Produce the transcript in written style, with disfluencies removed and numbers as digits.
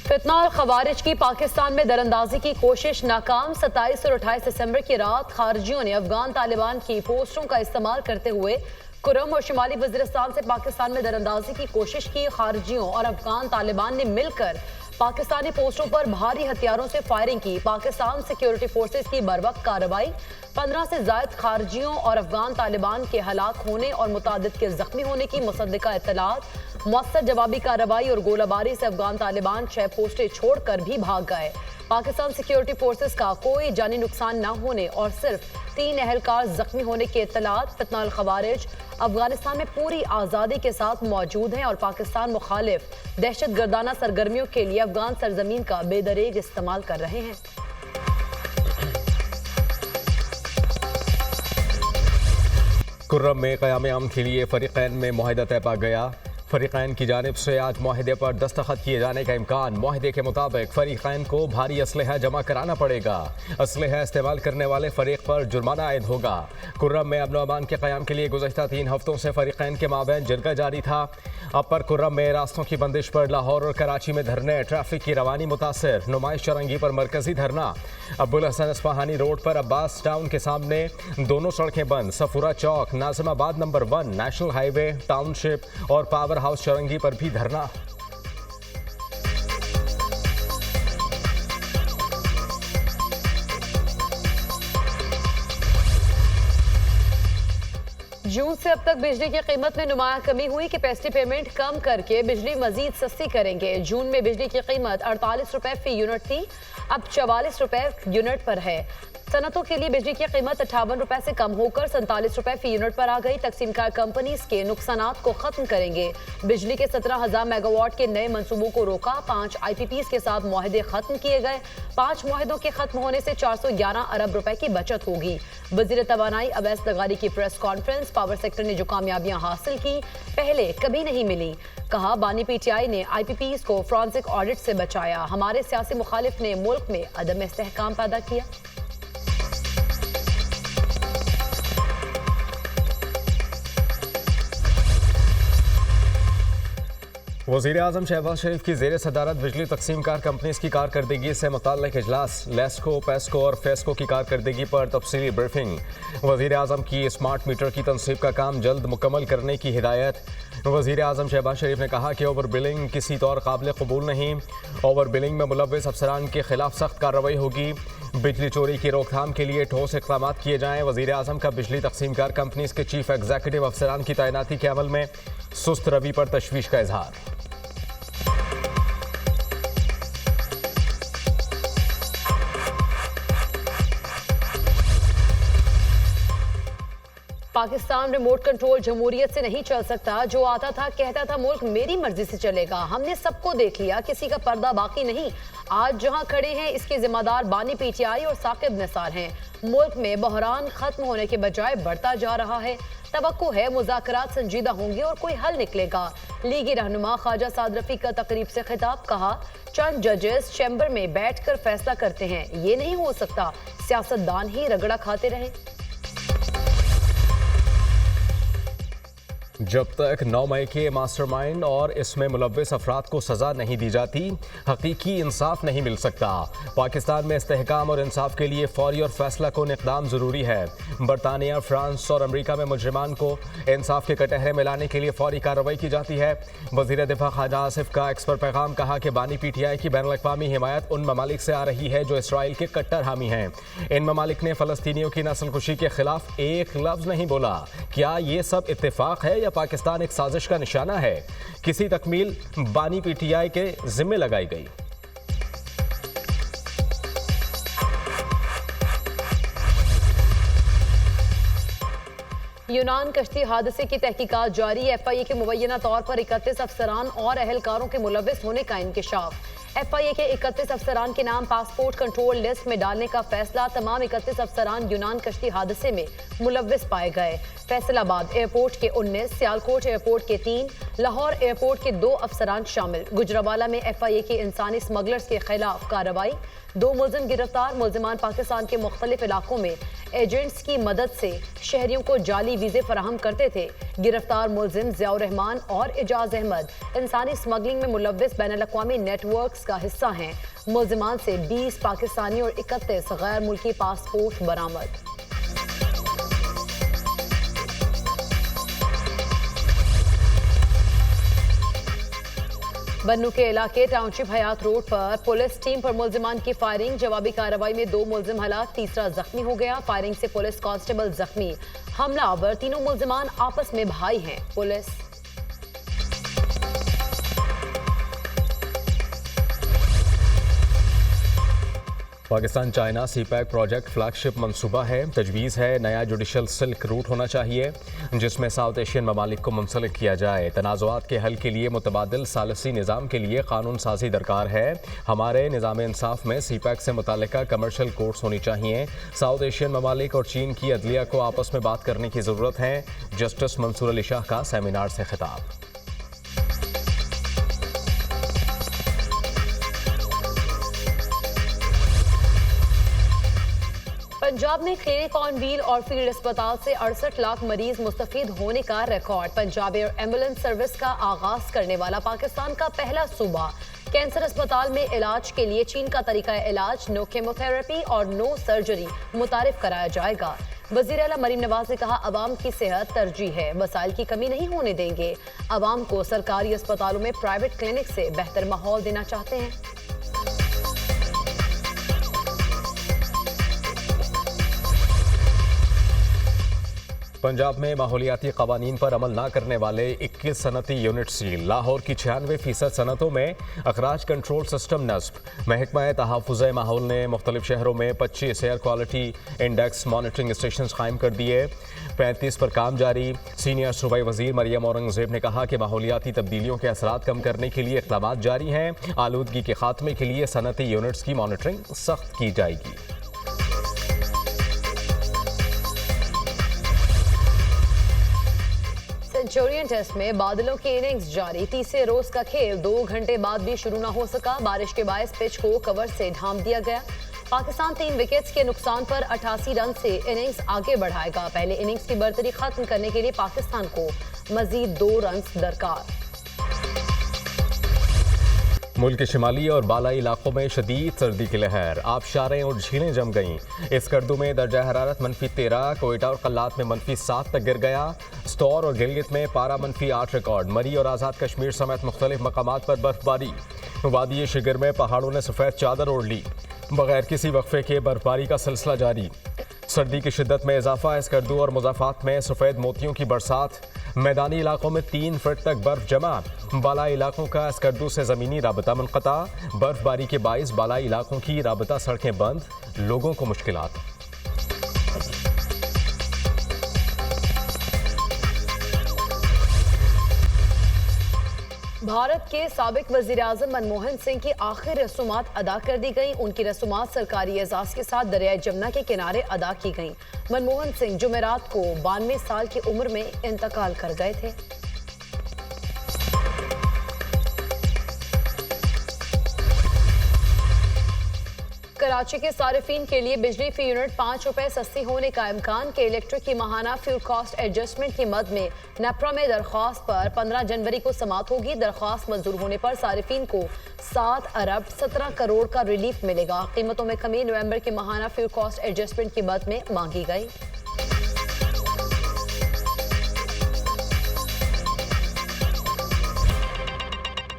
फितना और खवारिज की पाकिस्तान में दरअंदाजी की कोशिश नाकाम। 27 और 28 दिसंबर की रात खारजियों ने अफगान तालिबान की पोस्टरों का इस्तेमाल करते हुए कुरम और शुमाली वजीरिस्तान से पाकिस्तान में दरअंदाजी की कोशिश की। खारजियों और अफगान तालिबान ने मिलकर पाकिस्तानी पोस्टों पर भारी हथियारों से फायरिंग की। पाकिस्तान सिक्योरिटी फोर्सेस की बरवक्त कार्रवाई 15 से ज्यादा खारजियों और अफगान तालिबान के हलाक होने और मुतादिद के जख्मी होने की मुसद्दिका इत्तलात। मौसर जवाबी कार्रवाई और गोलाबारी से अफगान तालिबान 6 पोस्टें छोड़कर भी भाग गए। पाकिस्तान सिक्योरिटी फोर्सेस का कोई जानी नुकसान न होने और सिर्फ 3 अहलकार जख्मी होने की इत्तलात। फितना अल खवारिज अफगानिस्तान में पूरी आज़ादी के साथ मौजूद हैं और पाकिस्तान मुखालिफ दहशत गर्दाना सरगर्मियों के लिए अफगान सरजमीन का बेदरेग इस्तेमाल कर रहे हैं। कुर्रम में क़याम अमन के लिए फरीक़ैन में मुआहिदा तय पा गया। फरीक़ैन की जानिब से आज मुआहिदे पर दस्तखत किए जाने का इम्कान। मुआहिदे के मुताबिक फरीक़ैन को भारी असलहा जमा कराना पड़ेगा। असलहा इस्तेमाल करने वाले फरीक पर जुर्माना आयद होगा। कुर्रम में अमन अमान के क़याम के लिए गुज़श्ता 3 हफ्तों से फरीक़ैन के माबैन जरगा जारी था। अब पर कुर्रम में रास्तों की बंदिश पर लाहौर और कराची में धरने, ट्रैफिक की रवानी मुतासर। नुमाइश चरंगी पर मरकजी धरना। अब्दुल हसन अस्फहानी रोड पर अब्बास टाउन के सामने दोनों सड़कें बंद। सफूरा चौक, Nazimabad number 1, national highway, township और पावर हाउस चरंगी पर भी धरना। जून से अब तक बिजली की कीमत में नुमाया कमी हुई। कैपेसिटी पेमेंट कम करके बिजली मजीद सस्ती करेंगे। जून में बिजली की कीमत 48 रुपए फी यूनिट थी, अब 44 रुपए यूनिट पर है। सनतों के लिए बिजली की कीमत 58 रुपए से कम होकर 47 रुपए फी यूनिट पर आ गई। तकसीमकार कंपनीज के नुकसानात को खत्म करेंगे। बिजली के 17,000 मेगावाट के नए मंसूबों को रोका। 5 IPPs के साथ मुआहदे खत्म किए गए। 5 मुआहदों के खत्म होने से 411 अरब रुपए की बचत होगी। वजीर तवानाई अवैस लगारी की प्रेस कॉन्फ्रेंस। पावर सेक्टर ने जो कामयाबियां हासिल की पहले कभी नहीं मिली। कहा, बानी PTI ने IPPs को फॉरेंसिक ऑडिट से बचाया। हमारे सियासी मुखालिफ ने मुल्क में अदम इस्तेहकाम पैदा किया। वज़ीर आज़म शहबाज शरीफ की ज़ेर सदारत बिजली तकसीमकार कंपनीज की कारकर्दगी से मुताल्लिक़ इजलास। लेस्को, पेस्को और फेस्को की कारकर्दगी पर तफसीली ब्रीफिंग। वज़ीर आज़म की स्मार्ट मीटर की तनसीब का काम जल्द मुकम्मल करने की हिदायत। वज़ीर आज़म शहबाज शरीफ ने कहा कि ओवर बिलिंग किसी तौर काबिल कबूल नहीं। ओवर बिलिंग में मुलव्विस अफसरान के खिलाफ सख्त कार्रवाई होगी। बिजली चोरी की रोकथाम के लिए ठोस इक़दाम किए जाएँ। वज़ीर आज़म का बिजली तकसीमकार कंपनीज के चीफ एग्जीक्यूटिव अफसरान की तैनाती के अमल में सुस्त रवि पर तशवीश का इजहार। पाकिस्तान रिमोट कंट्रोल जमहूरियत से नहीं चल सकता। जो आता था कहता था मुल्क मेरी मर्जी से चलेगा। हमने सबको देख लिया, किसी का पर्दा बाकी नहीं। आज जहां खड़े हैं इसके जिम्मेदार बानी PTI और साकिब निसार हैं। मुल्क में बहरान खत्म होने के बजाय बढ़ता जा रहा है। तवक्को है मुज़ाकरात संजीदा होंगे और कोई हल निकलेगा। लीगी रहनुमा ख्वाजा साद रफीक का तकरीब से खिताब। कहा, चंद जजेस चैम्बर में बैठकर फैसला करते हैं, ये नहीं हो सकता सियासतदान ही रगड़ा खाते रहें। जब तक 9 मई के मास्टरमाइंड और इसमें मुलव्विस अफराद को सज़ा नहीं दी जाती, हकीकी इंसाफ नहीं मिल सकता। पाकिस्तान में इस्तेहकाम और इंसाफ के लिए फौरी और फैसला कुन इक़दाम ज़रूरी है। बरतानिया, फ्रांस और अमरीका में मुजरिमान को इंसाफ के कटहरे में लाने के लिए फौरी कार्रवाई की जाती है। वज़ीर दिफा ख्वाजा आसिफ का एक्स पर पैगाम। कहा कि बानी PTI की बैनुल-अक़वामी हिमायत उन ममालिक से आ रही है जो इसराइल के कट्टर हामी हैं। इन ममालिक ने फ़लस्तीनियों की नस्लकुशी के खिलाफ एक लफ्ज़ नहीं बोला। क्या ये सब इत्तेफाक है या पाकिस्तान एक साजिश का निशाना है? किसी तकमील बानी PTI के जिम्मे लगाई गई। यूनान कश्ती हादसे की तहकीकात जारी। FIA के मुबैना तौर पर 31 अफसरान और अहलकारों के मुलव्विस होने का इंकशाफ। FIA के 31 अफसरान के नाम पासपोर्ट कंट्रोल लिस्ट में डालने का फैसला। तमाम 31 अफसरान यूनान कश्ती हादसे में मुलव्विस पाए गए। फैसलाबाद एयरपोर्ट के 19, सियालकोट एयरपोर्ट के 3, लाहौर एयरपोर्ट के 2 अफसरान शामिल। गुजरावाला में FIA के इंसानी स्मगलर्स के खिलाफ कार्रवाई। 2 मुलजिम गिरफ्तार। मुलजिमान पाकिस्तान के मुख्तलिफ इलाकों में एजेंट्स की मदद से शहरियों को जाली वीजे फराहम करते थे। गिरफ्तार मुलजिम जियाउर रहमान और एजाज अहमद इंसानी स्मगलिंग में मुलव्विस बैनुल-अक़वामी नेटवर्क्स का हिस्सा हैं। मुलजिमान से 20 पाकिस्तानी और 31 गैर मुल्की पासपोर्ट बरामद। बन्नू के इलाके टाउनशिप हयात रोड पर पुलिस टीम पर मुलजिमान की फायरिंग। जवाबी कार्रवाई में 2 मुलजिम हलाक, तीसरा जख्मी हो गया। फायरिंग से पुलिस कांस्टेबल जख्मी। हमलावर तीनों मुलजिमान आपस में भाई हैं। Police Pakistan China CPEC project flagship मंसूबा है। तजवीज़ है नया जुडिशल सिल्क रूट होना चाहिए जिसमें साउथ एशियन ममालिक को मुंसलिक किया जाए। तनाज़ुआत के हल के लिए मुतबादिल सालसी निज़ाम के लिए कानून साजी दरकार है। हमारे निज़ाम इंसाफ में सीपैक से मुताल्लिका कमर्शल कोर्ट्स होनी चाहिए। साउथ एशियन ममालिक और चीन की अदलिया को आपस में बात करने की ज़रूरत है। जस्टिस मंसूर अली शाह का सेमिनार से खिताब। पंजाब में क्लिनिक ऑन व्हील और फील्ड अस्पताल से 68 लाख मरीज मुस्तफीद होने का record. Punjab air ambulance service का आगाज करने वाला पाकिस्तान का पहला सूबा। कैंसर अस्पताल में इलाज के लिए चीन का तरीका इलाज नो केमोथेरेपी और नो सर्जरी मुतारिफ कराया जाएगा। वज़ीर आला मरीम नवाज ने कहा, अवाम की सेहत तरजीह है, वसाइल की कमी नहीं होने देंगे। अवाम को सरकारी अस्पतालों में प्राइवेट क्लिनिक से बेहतर माहौल देना चाहते हैं। पंजाब में माहौलियाती कवानीन पर अमल न करने वाले 21 सनती यूनिट सील। लाहौर की 96% सनतों में अखराज कंट्रोल सिस्टम नस्ब। महकमा तहफ़्फ़ुज़ माहौल ने मुख्तलिफ शहरों में 25 air quality index monitoring station कायम कर दिए। 35 पर काम जारी। सीनियर सूबाई वज़ीर मरियम औरंगज़ेब ने कहा कि माहौलियाती तब्दीलियों के असरात कम करने के लिए इक़दामात जारी हैं। आलूदगी के खात्मे के लिए सनती यूनिट्स की मॉनिटरिंग सख्त की जाएगी। सेंचुरियन टेस्ट में बादलों की इनिंग्स जारी। तीसरे रोज का खेल 2 घंटे बाद भी शुरू न हो सका। बारिश के बायस पिच को कवर से ढांप दिया गया। पाकिस्तान 3 विकेट्स के नुकसान पर 88 रन से इनिंग्स आगे बढ़ाएगा। पहले इनिंग्स की बर्तरी खत्म करने के लिए पाकिस्तान को मजीद 2 रन दरकार। मुल्क के शिमाली और बालाई इलाकों में शदीद सर्दी की लहर। आबशारें और झीलें जम गईं। इस गर्दू में दर्जा हरारत -13, कोयटा और कल्लात में -7 तक गिर गया। स्तौर और गिलगित में पारा -8 रिकॉर्ड। मरी और आज़ाद कश्मीर समेत मुख्तलिफ मकामात पर बर्फबारी। वादी शिगर में पहाड़ों ने सफ़ेद चादर ओढ़ ली। बगैर किसी वक्फे के बर्फबारी का सिलसिला जारी। सर्दी की शिद्दत में इजाफा। इस गर्दू और मुज़ाफ़ात में सफ़ेद मोतियों की बरसात। मैदानी इलाकों में 3 फीट तक बर्फ जमा। बालाई इलाकों का स्कर्दू से ज़मीनी राबता मुनक़ता। बर्फबारी के बाइस बालाई इलाकों की राबता सड़कें बंद। लोगों को मुश्किलात। भारत के साबिक वज़ीर-ए-आज़म मनमोहन सिंह की आखिरी रसूमात अदा कर दी गई। उनकी रसूमात सरकारी एजाज के साथ दरियाए जमुना के किनारे अदा की गईं। मनमोहन सिंह जुमेरात को 92 साल की उम्र में इंतकाल कर गए थे। कराची के सारिफीन के लिए बिजली फी यूनिट 5 रुपए सस्ती होने का इम्कान। के इलेक्ट्रिक की माहाना फ्यूल कॉस्ट एडजस्टमेंट की मद में नेपरा में दरख्वास्त पर 15 जनवरी को समात होगी। दरख्वास्त मंजूर होने पर सारिफीन को 7 अरब 17 करोड़ का रिलीफ मिलेगा। कीमतों में कमी नवंबर के माहाना फ्यूल कॉस्ट एडजस्टमेंट की मद में मांगी गई।